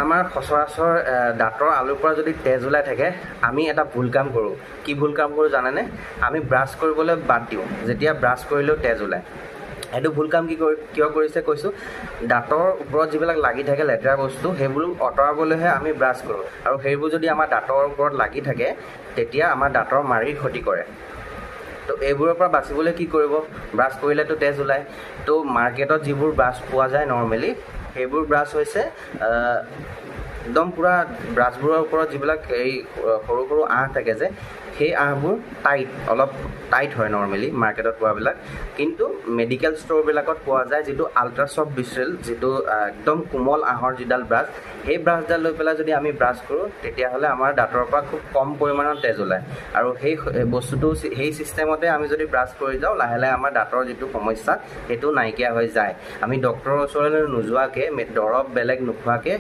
আমাৰ সচৰাচৰ দাঁতৰ আলুৰ পৰা যদি তেজ ওলাই থাকে আমি এটা ভুল কাম কৰোঁ। কি ভুল কাম কৰোঁ জানেনে? আমি ব্ৰাছ কৰিবলৈ বাদ দিওঁ, যেতিয়া ব্ৰাছ কৰিলেও তেজ ওলায়। সেইটো ভুল কাম কিয় কৰিছে কৈছোঁ। দাঁতৰ ওপৰত যিবিলাক লাগি থাকে লেতেৰা বস্তু সেইবোৰ আঁতৰাবলৈহে আমি ব্ৰাছ কৰোঁ, আৰু সেইবোৰ যদি আমাৰ দাঁতৰ ওপৰত লাগি থাকে তেতিয়া আমাৰ দাঁতৰ মাড়িৰ ক্ষতি কৰে। তো এইবোৰৰ পৰা বাচিবলৈ কি কৰিব? ব্ৰাছ কৰিলেতো তেজ ওলায়। তো মাৰ্কেটত যিবোৰ ব্ৰাছ পোৱা যায় নৰ্মেলি, সেইবোৰ ব্ৰাছ হৈছে একদম পূৰা ব্ৰাছবোৰৰ ওপৰত যিবিলাক এই সৰু সৰু আঁহ থাকে যে, সেই আঁহবোৰ অলপ টাইট হয় নৰ্মেলি মাৰ্কেটত পোৱাবিলাক। কিন্তু মেডিকেল ষ্ট'ৰবিলাকত পোৱা যায় যিটো আল্ট্ৰা ছফ্ট ব্ৰিছেল, যিটো একদম কোমল আঁহৰ যিডাল ব্ৰাছ, সেই ব্ৰাছডাল লৈ পেলাই যদি আমি ব্ৰাছ কৰোঁ তেতিয়াহ'লে আমাৰ দাঁতৰ পৰা খুব কম পৰিমাণৰ তেজ ওলায়। আৰু সেই বস্তুটো সেই ছিষ্টেমতে আমি যদি ব্ৰাছ কৰি যাওঁ, লাহে লাহে আমাৰ দাঁতৰ যিটো সমস্যা সেইটো নাইকিয়া হৈ যায়। আমি ডক্তৰৰ ওচৰলৈ নোযোৱাকৈ, দৰৱ বেলেগ নোখোৱাকৈ